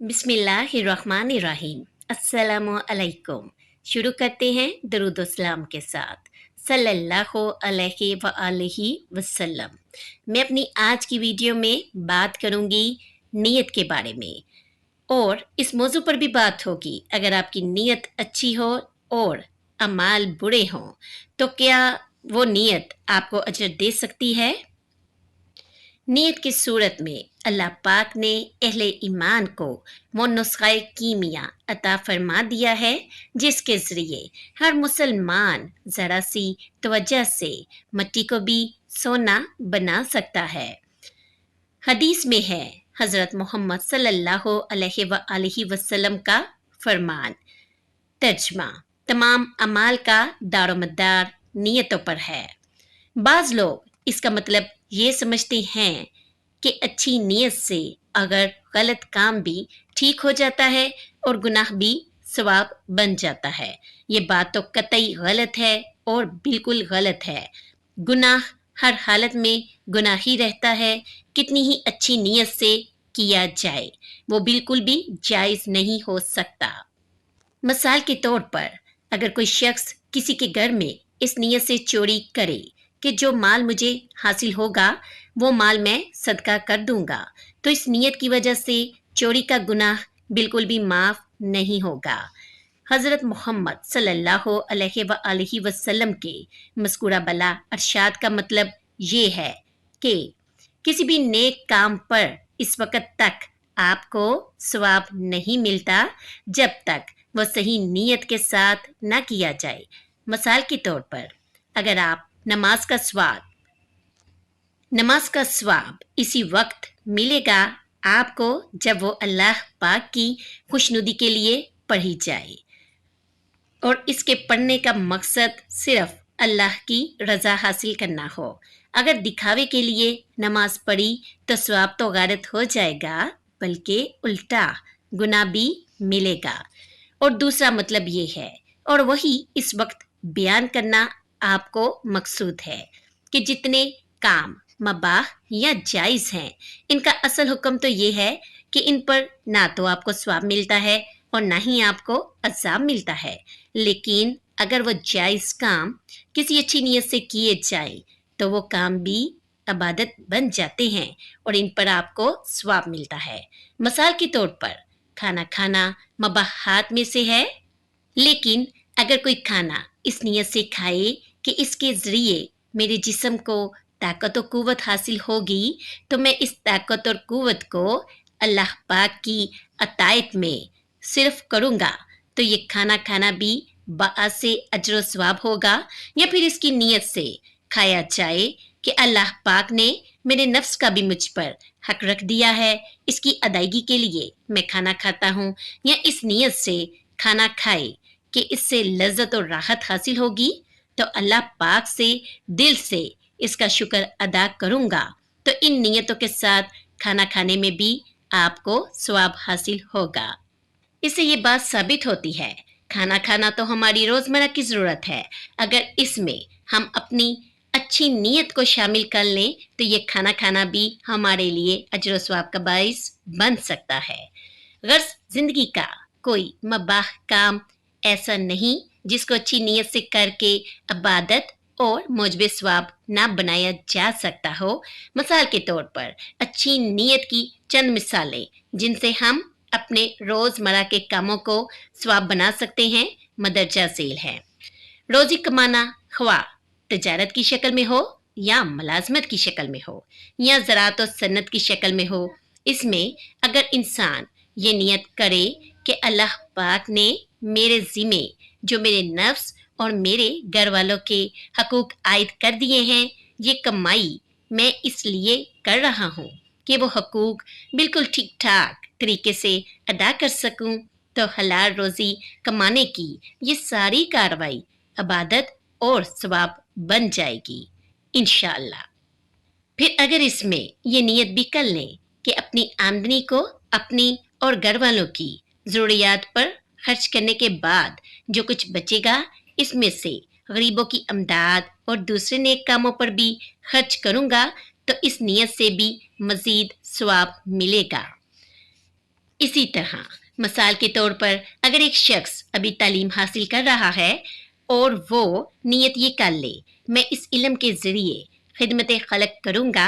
बिस्मिल्लाहिर्रहमानिर्रहीम। अस्सलामु अलैकुम। शुरू करते हैं दरूद व सलाम के साथ। सल्लल्लाहु अलैहि व आलिहि वसल्लम। मैं अपनी आज की वीडियो में बात करूंगी नीयत के बारे में, और इस मौजू पर भी बात होगी। अगर आपकी नीयत अच्छी हो और अमाल बुरे हों तो क्या वो नीयत आपको अजर दे सकती है? नीयत की सूरत में अल्लाह पाक ने अहले ईमान को वो नुस्ख़ा कीमिया अता फरमा दिया है जिसके ज़रिए हर मुसलमान ज़रा सी तवज्जो से मिट्टी को भी सोना बना सकता है। हदीस में है हज़रत मोहम्मद सल्लल्लाहु अलैहि वसल्लम का फरमान, तर्जमा, तमाम अमाल का दारोमदार नीयतों पर है। बाज़ लोग इसका मतलब ये समझते हैं कि अच्छी नीयत से अगर गलत काम भी ठीक हो जाता है और गुनाह भी सवाब बन जाता है। ये बात तो कतई गलत है और बिल्कुल गलत है। गुनाह हर हालत में गुनाह ही रहता है, कितनी ही अच्छी नीयत से किया जाए वो बिल्कुल भी जायज़ नहीं हो सकता। मिसाल के तौर पर अगर कोई शख्स किसी के घर में इस नीयत से चोरी करे कि जो माल मुझे हासिल होगा वो माल मैं सदका कर दूंगा, तो इस नीयत की वजह से चोरी का गुनाह बिल्कुल भी माफ़ नहीं होगा। हज़रत मोहम्मद सल्लल्लाहु अलैहि वसल्लम के मज़कूरा बला अरशाद का मतलब ये है कि किसी भी नेक काम पर इस वक़्त तक आपको सवाब नहीं मिलता जब तक वह सही नीयत के साथ ना किया जाए। मिसाल के तौर पर अगर आप नमाज का स्वाब इसी वक्त मिलेगा आपको जब वो अल्लाह पाक की खुशनुदी के लिए पढ़ी जाए, और इसके पढ़ने का मकसद सिर्फ अल्लाह की रज़ा हासिल करना हो। अगर दिखावे के लिए नमाज पढ़ी तो स्वाब तो गारत हो जाएगा, बल्कि उल्टा गुनाह भी मिलेगा। और दूसरा मतलब ये है, और वही इस वक्त बयान करना आपको मकसूद है, कि जितने काम मबाह या जायज़ हैं इनका असल हुक्म तो ये है कि इन पर ना तो आपको स्वाब मिलता है और ना ही आपको अज़ाब मिलता है। लेकिन अगर वो जायज़ काम किसी अच्छी नीयत से किए जाए तो वो काम भी इबादत बन जाते हैं और इन पर आपको स्वाब मिलता है। मिसाल के तौर पर खाना खाना मबाहात में से है, लेकिन अगर कोई खाना इस नीयत से खाए कि इसके ज़रिए मेरे जिस्म को ताकत और क़ुव्वत हासिल होगी, तो मैं इस ताकत और क़ुव्वत को अल्लाह पाक की अतायत में सिर्फ करूँगा, तो ये खाना खाना भी बाअस से अजर व सवाब होगा। या फिर इसकी नीयत से खाया जाए कि अल्लाह पाक ने मेरे नफ्स का भी मुझ पर हक रख दिया है, इसकी अदायगी के लिए मैं खाना खाता हूँ, या इस नीयत से खाना खाए कि इससे लज्जत और राहत हासिल होगी, तो अल्लाह पाक से दिल से इसका शुक्र अदा करूँगा, तो इन नीयतों के साथ खाना खाने में भी आपको सवाब हासिल होगा। इससे ये बात साबित होती है खाना खाना तो हमारी रोज़मर्रा की ज़रूरत है। अगर इसमें हम अपनी अच्छी नीयत को शामिल कर लें तो ये खाना खाना भी हमारे लिए अजर व सवाब का बाइस बन सकता है। गर्ज़ ज़िंदगी का कोई मबाह काम ऐसा नहीं जिसको अच्छी नीयत से करके इबादत और मौजब सवाब ना बनाया जा सकता हो। मिसाल के तौर पर अच्छी नीयत की चंद मिसालें जिनसे हम अपने रोज़मर्रा के कामों को सवाब बना सकते हैं मदरजा ज़ेल है। रोज़ी कमाना ख्वाह तजारत की शक्ल में हो या मुलाजमत की शक्ल में हो या ज़राअत और सन्नत की शक्ल में हो, इसमें अगर इंसान ये नियत करे कि अल्लाह पाक ने मेरे ज़िम्मे जो मेरे नफ्स और मेरे घर वालों के हकूक़ आयद कर दिए हैं, ये कमाई मैं इसलिए कर रहा हूँ कि वो हकूक़ बिल्कुल ठीक ठाक तरीके से अदा कर सकूँ, तो हलाल रोज़ी कमाने की ये सारी कार्रवाई इबादत और सवाब बन जाएगी इंशाअल्लाह। फिर अगर इसमें ये नियत भी कर लें कि अपनी आमदनी को अपनी और घर वालों की ज़रूरियात पर खर्च करने के बाद जो कुछ बचेगा इसमें से गरीबों की अमदाद और दूसरे नेक कामों पर भी खर्च करूँगा, तो इस नियत से भी मज़ीद सवाब मिलेगा। इसी तरह मिसाल के तौर पर अगर एक शख्स अभी तालीम हासिल कर रहा है और वो नीयत ये कर ले, मैं इस इल्म के ज़रिए खिदमत खलक करूँगा,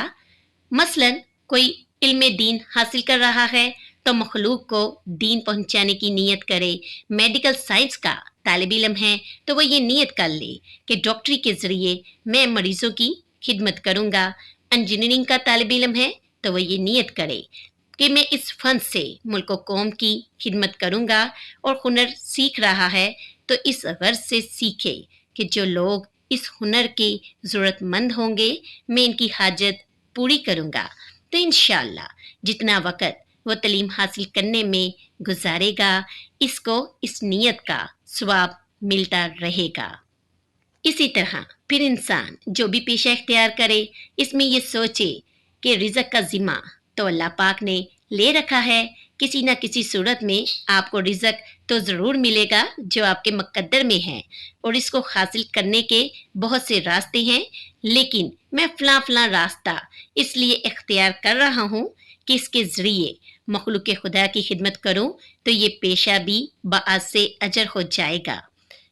मसलन कोई इल्म दीन हासिल कर रहा है तो मखलूक को दीन पहुंचाने की नीयत करे। मेडिकल साइंस का तालिब इल्म है तो वो ये नीयत कर ले कि डॉक्टरी के ज़रिए मैं मरीज़ों की खिदमत करूँगा। इंजीनियरिंग का तालिब इल्म है तो वो ये नीयत करे कि मैं इस फ़न से मुल्क व कौम की खिदमत करूँगा। और हुनर सीख रहा है तो इस गर्ज से सीखे कि जो लोग इस हुनर के ज़रूरतमंद होंगे मैं इनकी हाजत पूरी करूँगा। तो इंशाअल्लाह जितना वक़्त वो तालीम हासिल करने में गुजारेगा, इसको इस नीयत का सवाब मिलता रहेगा। इसी तरह फिर इंसान जो भी पेशा इख्तियार करे, इसमें ये सोचे कि रिज़्क़ का ज़िम्मा तो अल्लाह पाक ने ले रखा है, किसी न किसी सूरत में आपको रिज़्क़ तो ज़रूर मिलेगा जो आपके मुक़द्दर में है, और इसको हासिल करने के बहुत से रास्ते हैं, लेकिन मैं फ़लाँ रास्ता इसलिए इख्तियार कर रहा हूँ कि इसके ज़रिए मखलूक खुदा की खिदमत करूँ तो ये पेशा भी बाअस से अजर हो जाएगा।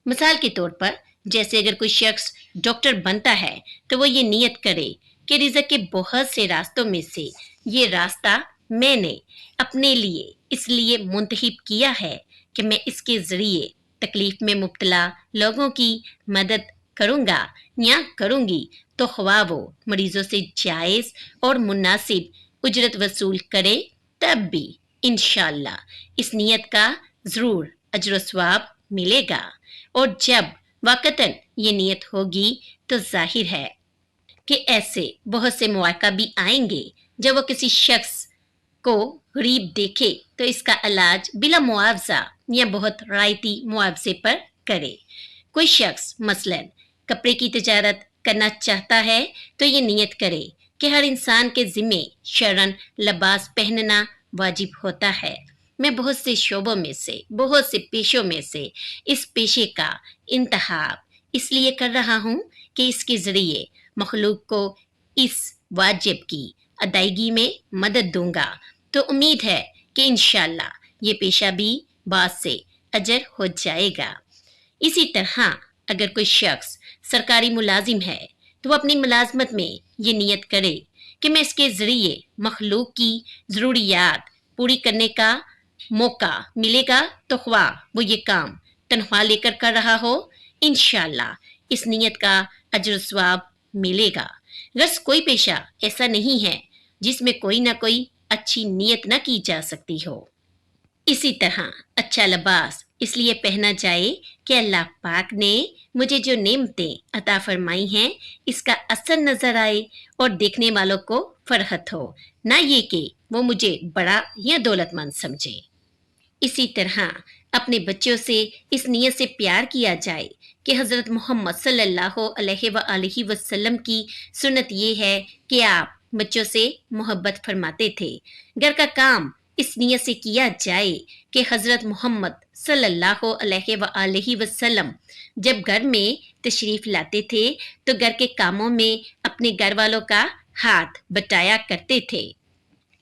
मिसाल के तौर पर जैसे अगर कोई शख्स डॉक्टर बनता है तो वो ये नीयत करे कि रिज़्क़ के बहुत से रास्तों में से ये रास्ता मैंने अपने लिए इसलिए मुंतखब किया है कि मैं इसके ज़रिए तकलीफ़ में मुब्तला लोगों की मदद करूँगा या करूँगी, तो ख्वाह वो मरीज़ों से जायज़ और मुनासिब उजरत वसूल करे, तब भी इंशाअल्लाह इस नीयत का ज़रूर अजर सवाब मिलेगा। और जब वाक़तन ये नीयत होगी तो जाहिर है कि ऐसे बहुत से मौक़ा भी आएंगे जब वो किसी शख्स को गरीब देखे तो इसका इलाज बिला मुआवजा या बहुत रायती मुआवजे पर करे। कोई शख्स मसलन कपड़े की तिजारत करना चाहता है तो ये नीयत करे कि हर इंसान के ज़िम्मे शरन लिबास पहनना वाजिब होता है। मैं बहुत से शोबों में से, बहुत से पेशों में से इस पेशे का इंतखाब इसलिए कर रहा हूँ कि इसके ज़रिए मखलूक को इस वाजिब की अदायगी में मदद दूंगा। तो उम्मीद है कि इंशाअल्लाह ये पेशा भी बाद से अजर हो जाएगा। इसी तरह अगर कोई शख्स सरकारी मुलाजिम है तो वो अपनी मुलाजमत में ये नीयत करे कि मैं इसके ज़रिए मखलूक की ज़रूरियात पूरी करने का मौका मिलेगा, तो ख्वाह वो ये काम तनख्वाह लेकर कर रहा हो, इंशाअल्लाह इस नीयत का अजर सवाब मिलेगा। गर्स कोई पेशा ऐसा नहीं है जिसमें कोई ना कोई अच्छी नीयत न की जा सकती हो। इसी तरह अच्छा लिबास इसलिए पहना जाए कि अल्लाह पाक ने मुझे जो नेमतें अता फरमाई हैं इसका असर नज़र आए और देखने वालों को फरहत हो, ना ये कि वो मुझे बड़ा या दौलतमंद समझे। इसी तरह अपने बच्चों से इस नीयत से प्यार किया जाए कि हज़रत मोहम्मद सल्लल्लाहु अलैहि वसल्लम की सुन्नत ये है कि आप बच्चों से मोहब्बत फरमाते थे। घर का काम इस नीयत से किया जाए कि हज़रत मोहम्मद सल्लल्लाहु अलैहि वसल्लम जब घर में तशरीफ़ लाते थे तो घर के कामों में अपने घर वालों का हाथ बटाया करते थे।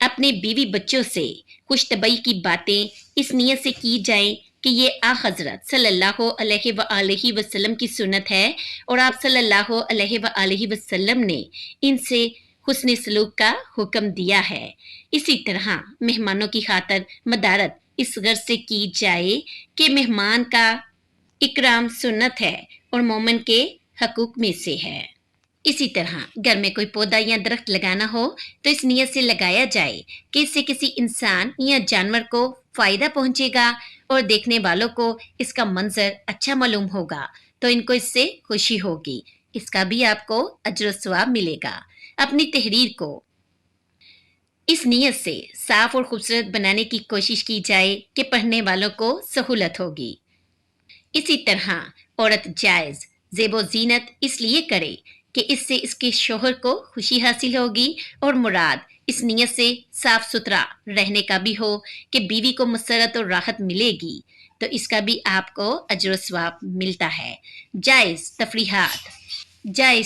अपने बीवी बच्चों से कुछ तबई की बातें इस नीयत से की जाए कि ये आ हज़रत सल्लल्लाहु अलैहि वसल्लम की सुन्नत है और आप सल्लल्लाहु अलैहि वसल्लम ने इनसे हुस्न सलूक का हुक्म दिया है। इसी तरह मेहमानों की खातर मदारत इस गर्ज से की जाए कि मेहमान का इकराम सुन्नत है और मोमिन के हकूक में से है। इसी तरह घर में कोई पौधा या दरख्त लगाना हो तो इस नीयत से लगाया जाए कि इससे किसी इंसान या जानवर को फ़ायदा पहुंचेगा और देखने वालों को इसका मंजर अच्छा मालूम होगा तो इनको इससे खुशी होगी, इसका भी आपको अजर सवाब मिलेगा। अपनी तहरीर को इस नीयत से साफ और खूबसूरत बनाने की कोशिश की जाए कि पढ़ने वालों को सहूलत होगी। इसी तरह औरत जायज़ ज़ेबो ज़ीनत इसलिए करे कि इससे इसके शोहर को खुशी हासिल होगी और मुराद इस नीयत से साफ सुथरा रहने का भी हो कि बीवी को मसरत और राहत मिलेगी, तो इसका भी आपको अजर सवाब मिलता है। जायज़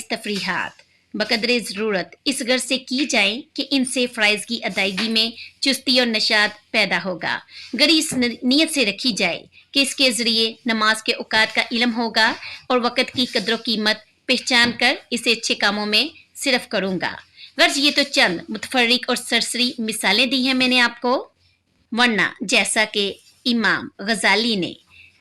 तफरीहात बकदरे ज़रूरत इस गर्ज से की जाए कि इनसे फ़राइज़ की अदायगी में चुस्ती और नशात पैदा होगा। गरी इस नीयत से रखी जाए कि इसके ज़रिए नमाज के औकात का इल्म होगा और वक़्त की कदर कीमत पहचान कर इसे अच्छे कामों में सिर्फ करूँगा। गर्ज ये तो चंद मुतफर्रिक और सरसरी मिसालें दी हैं मैंने आपको, वरना जैसा कि इमाम गजाली ने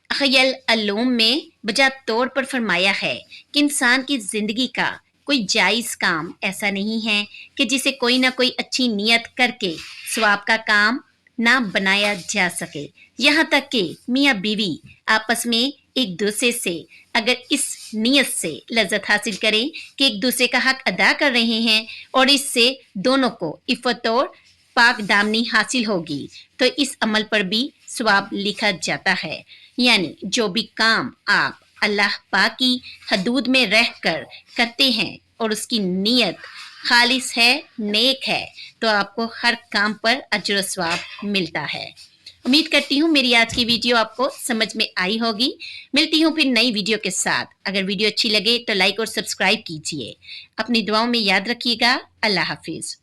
अहयल अलूम में बजा तौर पर फरमाया है कि इंसान की ज़िंदगी का कोई जायज़ काम ऐसा नहीं है कि जिसे कोई ना कोई अच्छी नीयत करके सवाब का काम ना बनाया जा सके। यहाँ तक कि मियाँ बीवी आपस में एक दूसरे से अगर इस नीयत से लज्जत हासिल करें कि एक दूसरे का हक अदा कर रहे हैं और इससे दोनों को इफ़्फ़त और पाक दामनी हासिल होगी, तो इस अमल पर भी सवाब लिखा जाता है। यानी जो भी काम आप अल्लाह पाक की हदूद में रहकर करते हैं और उसकी नीयत खालिस है, नेक है, तो आपको हर काम पर अजर सवाब मिलता है। उम्मीद करती हूँ मेरी आज की वीडियो आपको समझ में आई होगी। मिलती हूँ फिर नई वीडियो के साथ। अगर वीडियो अच्छी लगे तो लाइक और सब्सक्राइब कीजिए। अपनी दुआओं में याद रखिएगा। अल्लाह हाफिज़।